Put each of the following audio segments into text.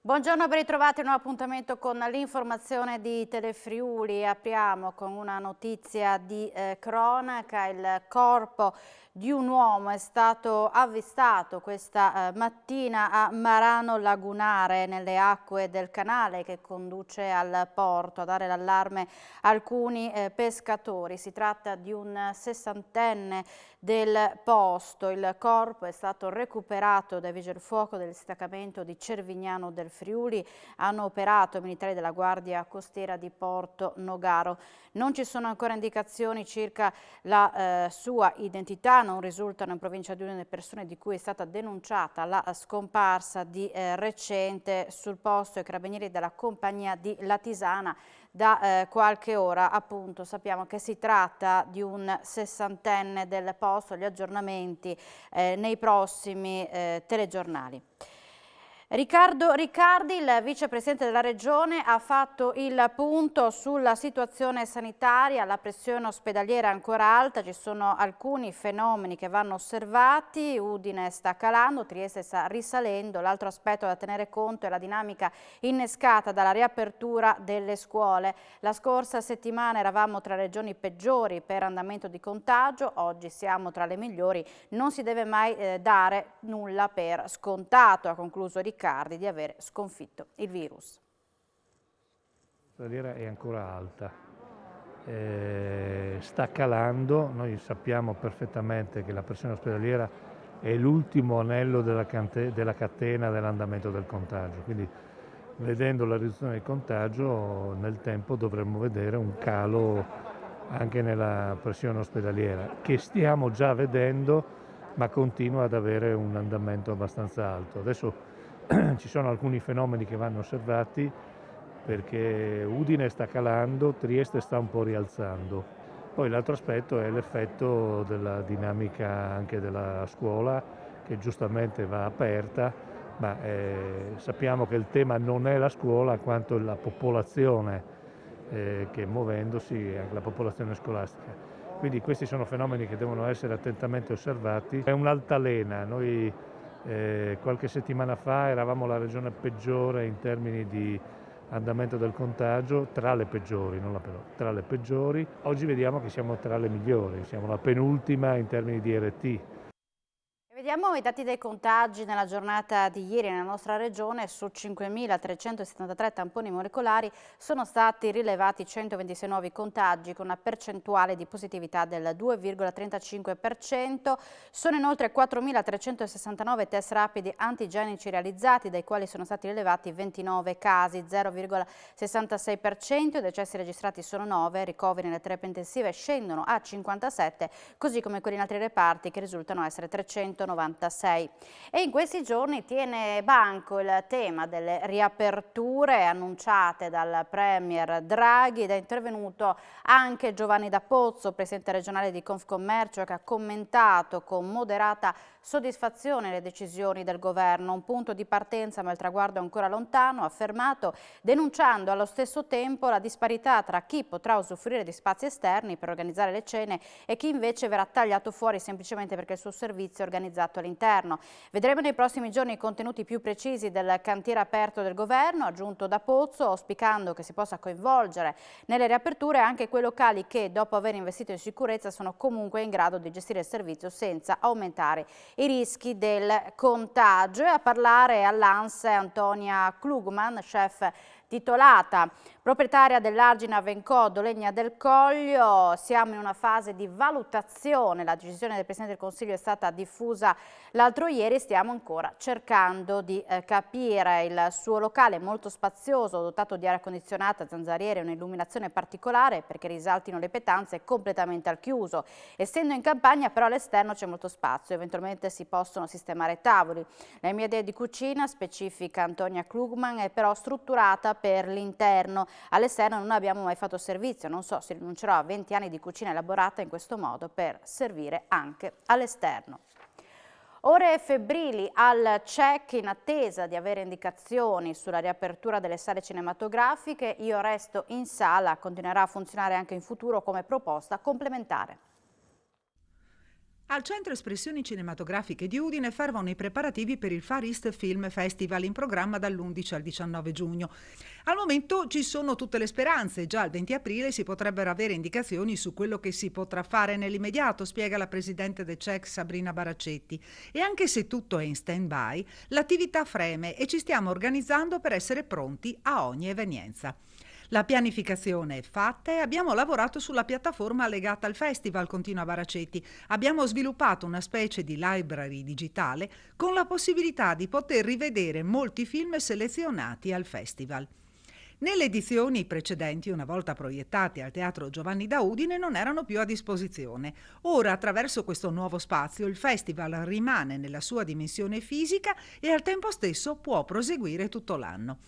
Buongiorno, ben ritrovati a un nuovo appuntamento con l'informazione di Telefriuli. Apriamo con una notizia di cronaca. Il corpo di un uomo è stato avvistato questa mattina a Marano Lagunare, nelle acque del canale che conduce al porto. A dare l'allarme alcuni pescatori. Si tratta di un sessantenne del posto. Il corpo è stato recuperato dai vigili del fuoco del distaccamento di Cervignano del Friuli. Hanno operato militari della Guardia Costiera di Porto Nogaro. Non ci sono ancora indicazioni circa la sua identità, non risultano in provincia di Udine le persone di cui è stata denunciata la scomparsa di recente. Sul posto i carabinieri della compagnia di Latisana. Da qualche ora appunto sappiamo che si tratta di un sessantenne del posto. Gli aggiornamenti nei prossimi telegiornali. Riccardo Riccardi, il vicepresidente della Regione, ha fatto il punto sulla situazione sanitaria. La pressione ospedaliera è ancora alta, ci sono alcuni fenomeni che vanno osservati. Udine sta calando, Trieste sta risalendo. L'altro aspetto da tenere conto è la dinamica innescata dalla riapertura delle scuole. La scorsa settimana eravamo tra le regioni peggiori per andamento di contagio, oggi siamo tra le migliori. Non si deve mai dare nulla per scontato, ha concluso Riccardi, di aver sconfitto il virus. La ospedaliera è ancora alta, sta calando. Noi sappiamo perfettamente che la pressione ospedaliera è l'ultimo anello della catena dell'andamento del contagio, quindi vedendo la riduzione del contagio nel tempo dovremmo vedere un calo anche nella pressione ospedaliera, che stiamo già vedendo, ma continua ad avere un andamento abbastanza alto. Adesso ci sono alcuni fenomeni che vanno osservati, perché Udine sta calando, Trieste sta un po' rialzando. Poi l'altro aspetto è l'effetto della dinamica anche della scuola, che giustamente va aperta, ma sappiamo che il tema non è la scuola quanto la popolazione che muovendosi, anche la popolazione scolastica. Quindi questi sono fenomeni che devono essere attentamente osservati. È un'altalena. Noi qualche settimana fa eravamo la regione peggiore in termini di andamento del contagio, tra le peggiori, non la però, tra le peggiori. Oggi vediamo che siamo tra le migliori, siamo la penultima in termini di RT. Vediamo i dati dei contagi nella giornata di ieri nella nostra regione. Su 5.373 tamponi molecolari sono stati rilevati 126 nuovi contagi con una percentuale di positività del 2,35%. Sono inoltre 4.369 test rapidi antigenici realizzati, dai quali sono stati rilevati 29 casi, 0,66%. I decessi registrati sono 9, ricoveri nelle terapie intensive scendono a 57, così come quelli in altri reparti che risultano essere 396. E in questi giorni tiene banco il tema delle riaperture annunciate dal Premier Draghi, ed è intervenuto anche Giovanni D'Apozzo, presidente regionale di Confcommercio, che ha commentato con moderata soddisfazione le decisioni del governo. Un punto di partenza ma il traguardo è ancora lontano, ha affermato, denunciando allo stesso tempo la disparità tra chi potrà usufruire di spazi esterni per organizzare le cene e chi invece verrà tagliato fuori semplicemente perché il suo servizio è organizzato all'interno. Vedremo nei prossimi giorni i contenuti più precisi del cantiere aperto del governo, ha aggiunto D'Apozzo, auspicando che si possa coinvolgere nelle riaperture anche quei locali che, dopo aver investito in sicurezza, sono comunque in grado di gestire il servizio senza aumentare i rischi del contagio. E a parlare all'ANSE Antonia Klugman, chef titolata proprietaria dell'Argina Vencodo Legna del Coglio. Siamo in una fase di valutazione, la decisione del Presidente del Consiglio è stata diffusa l'altro ieri, stiamo ancora cercando di capire. Il suo locale è molto spazioso, dotato di aria condizionata, zanzariere e un'illuminazione particolare perché risaltino le pietanze, è completamente al chiuso. Essendo in campagna però all'esterno c'è molto spazio, eventualmente si possono sistemare tavoli. La mia idea di cucina, specifica Antonia Klugman, è però strutturata per l'interno. All'esterno non abbiamo mai fatto servizio, non so se rinuncerò a 20 anni di cucina elaborata in questo modo per servire anche all'esterno. Ore febbrili al CEC in attesa di avere indicazioni sulla riapertura delle sale cinematografiche. Io resto in sala, continuerà a funzionare anche in futuro come proposta complementare. Al Centro Espressioni Cinematografiche di Udine fervono i preparativi per il Far East Film Festival in programma dall'11 al 19 giugno. Al momento ci sono tutte le speranze, già il 20 aprile si potrebbero avere indicazioni su quello che si potrà fare nell'immediato, spiega la presidente del CEC Sabrina Baraccetti. E anche se tutto è in stand-by, l'attività freme e ci stiamo organizzando per essere pronti a ogni evenienza. La pianificazione è fatta e abbiamo lavorato sulla piattaforma legata al festival, continua Baraccetti. Abbiamo sviluppato una specie di library digitale con la possibilità di poter rivedere molti film selezionati al festival. Nelle edizioni precedenti, una volta proiettati al Teatro Giovanni da Udine, non erano più a disposizione. Ora, attraverso questo nuovo spazio, il festival rimane nella sua dimensione fisica e al tempo stesso può proseguire tutto l'anno.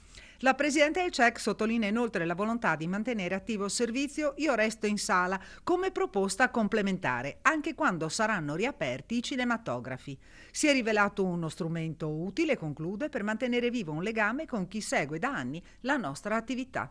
La Presidente del CEC sottolinea inoltre la volontà di mantenere attivo il servizio Io resto in sala come proposta complementare, anche quando saranno riaperti i cinematografi. Si è rivelato uno strumento utile, conclude, per mantenere vivo un legame con chi segue da anni la nostra attività.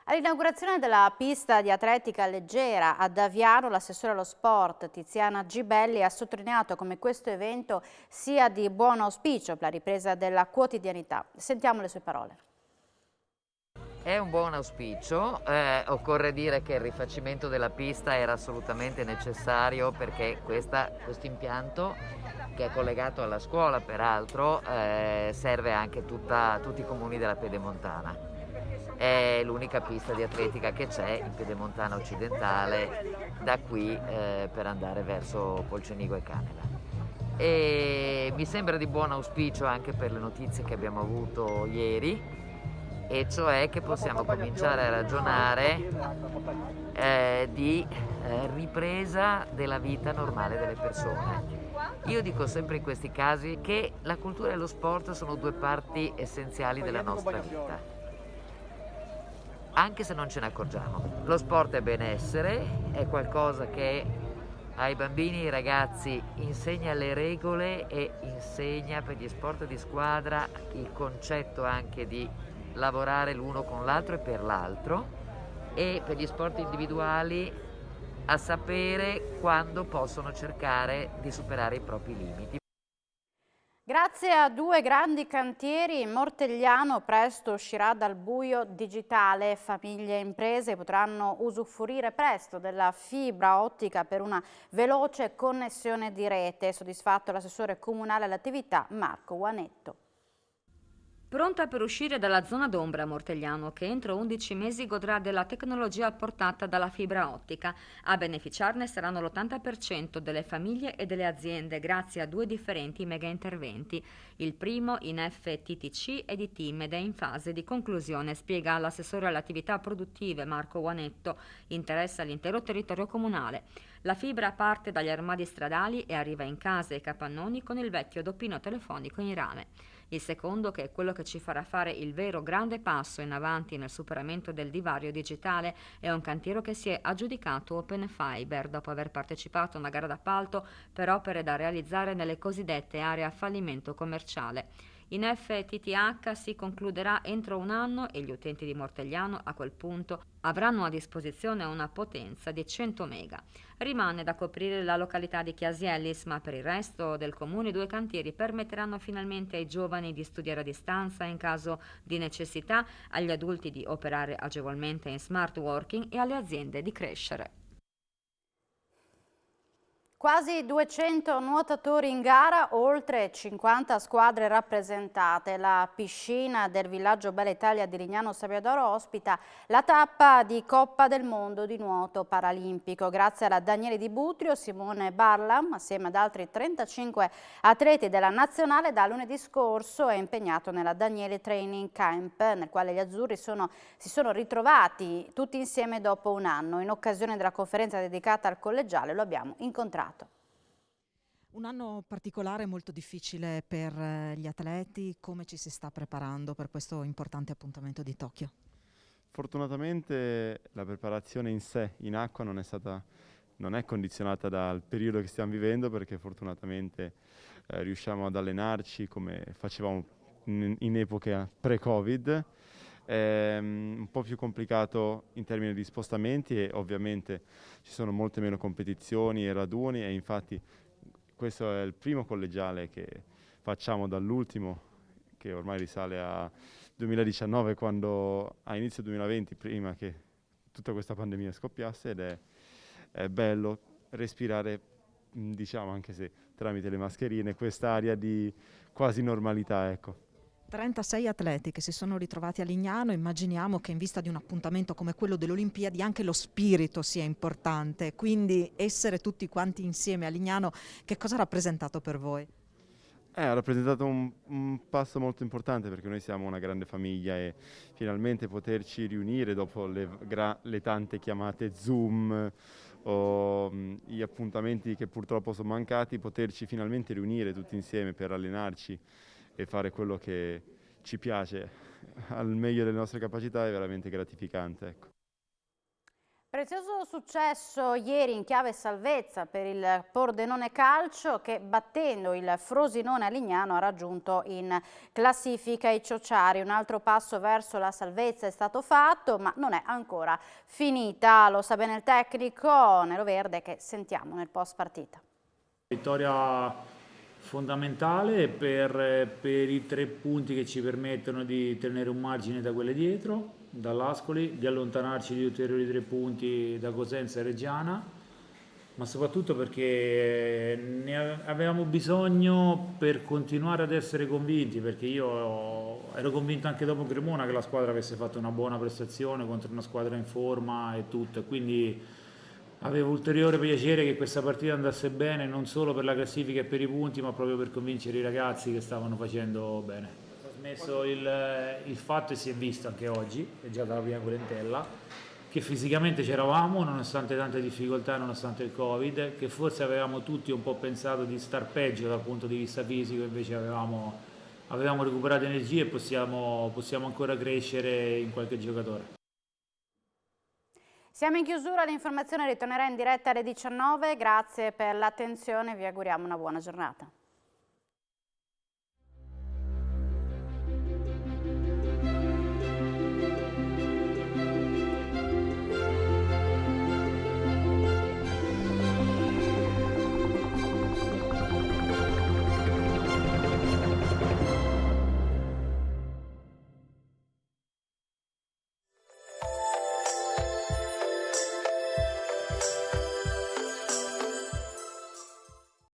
All'inaugurazione della pista di atletica leggera ad Aviano, l'assessore allo sport Tiziana Gibelli ha sottolineato come questo evento sia di buon auspicio per la ripresa della quotidianità. Sentiamo le sue parole. È un buon auspicio, occorre dire che il rifacimento della pista era assolutamente necessario perché questo impianto, che è collegato alla scuola peraltro, serve anche tutti i comuni della Pedemontana. È l'unica pista di atletica che c'è in Pedemontana occidentale, da qui per andare verso Polcenigo e Canela. E mi sembra di buon auspicio anche per le notizie che abbiamo avuto ieri, e cioè che possiamo cominciare a ragionare di ripresa della vita normale delle persone. Io dico sempre in questi casi che la cultura e lo sport sono due parti essenziali della nostra vita, anche se non ce ne accorgiamo. Lo sport è benessere, è qualcosa che ai bambini e ai ragazzi insegna le regole e insegna per gli sport di squadra il concetto anche di lavorare l'uno con l'altro e per l'altro, e per gli sport individuali a sapere quando possono cercare di superare i propri limiti. Grazie a due grandi cantieri, Mortegliano presto uscirà dal buio digitale. Famiglie e imprese potranno usufruire presto della fibra ottica per una veloce connessione di rete. Soddisfatto l'assessore comunale all'attività Marco Guanetto. Pronta per uscire dalla zona d'ombra Mortegliano, che entro 11 mesi godrà della tecnologia portata dalla fibra ottica. A beneficiarne saranno l'80% delle famiglie e delle aziende, grazie a due differenti mega interventi. Il primo in FTTC e di TIM ed è in fase di conclusione, spiega l'assessore alle attività produttive Marco Guanetto. Interessa l'intero territorio comunale. La fibra parte dagli armadi stradali e arriva in case e capannoni con il vecchio doppino telefonico in rame. Il secondo, che è quello che ci farà fare il vero grande passo in avanti nel superamento del divario digitale, è un cantiere che si è aggiudicato Open Fiber dopo aver partecipato a una gara d'appalto per opere da realizzare nelle cosiddette aree a fallimento commerciale. In FTTH si concluderà entro un anno e gli utenti di Mortegliano a quel punto avranno a disposizione una potenza di 100 mega. Rimane da coprire la località di Chiasiellis, ma per il resto del comune i due cantieri permetteranno finalmente ai giovani di studiare a distanza in caso di necessità, agli adulti di operare agevolmente in smart working e alle aziende di crescere. Quasi 200 nuotatori in gara, oltre 50 squadre rappresentate. La piscina del villaggio Bella Italia di Lignano Sabbiadoro ospita la tappa di Coppa del Mondo di nuoto paralimpico. Grazie alla Daniele Di Butrio, Simone Barlam, assieme ad altri 35 atleti della nazionale, da lunedì scorso è impegnato nella Daniele Training Camp, nel quale gli azzurri si sono ritrovati tutti insieme dopo un anno. In occasione della conferenza dedicata al collegiale lo abbiamo incontrato. Un anno particolare, molto difficile per gli atleti. Come ci si sta preparando per questo importante appuntamento di Tokyo? Fortunatamente la preparazione in sé, in acqua, non è condizionata dal periodo che stiamo vivendo, perché fortunatamente riusciamo ad allenarci come facevamo in epoca pre-Covid. è un po' più complicato in termini di spostamenti e ovviamente ci sono molte meno competizioni e raduni e infatti questo è il primo collegiale che facciamo dall'ultimo, che ormai risale a 2019, quando a inizio 2020, prima che tutta questa pandemia scoppiasse, ed è bello respirare, diciamo, anche se tramite le mascherine, quest'aria di quasi normalità, ecco. 36 atleti che si sono ritrovati a Lignano, immaginiamo che in vista di un appuntamento come quello delle Olimpiadi anche lo spirito sia importante, quindi essere tutti quanti insieme a Lignano, che cosa ha rappresentato per voi? Ha rappresentato un passo molto importante perché noi siamo una grande famiglia e finalmente poterci riunire dopo le tante chiamate Zoom o gli appuntamenti che purtroppo sono mancati, poterci finalmente riunire tutti insieme per allenarci e fare quello che ci piace al meglio delle nostre capacità è veramente gratificante, ecco. Prezioso successo ieri in chiave salvezza per il Pordenone Calcio che battendo il Frosinone a Lignano ha raggiunto in classifica i ciociari. Un altro passo verso la salvezza è stato fatto ma non è ancora finita, lo sa bene il tecnico neroverde che sentiamo nel post partita. Vittoria fondamentale per i 3 punti che ci permettono di tenere un margine da quelle dietro, dall'Ascoli, di allontanarci di ulteriori 3 punti da Cosenza e Reggiana, ma soprattutto perché ne avevamo bisogno per continuare ad essere convinti, perché io ero convinto anche dopo Cremona che la squadra avesse fatto una buona prestazione contro una squadra in forma e tutto, e quindi avevo ulteriore piacere che questa partita andasse bene non solo per la classifica e per i punti, ma proprio per convincere i ragazzi che stavano facendo bene. Ho trasmesso il fatto e si è visto anche oggi, è già dalla prima quarantella, che fisicamente c'eravamo nonostante tante difficoltà, nonostante il Covid, che forse avevamo tutti un po' pensato di star peggio dal punto di vista fisico, invece avevamo recuperato energie e possiamo ancora crescere in qualche giocatore. Siamo in chiusura, l'informazione ritornerà in diretta alle 19, grazie per l'attenzione, vi auguriamo una buona giornata.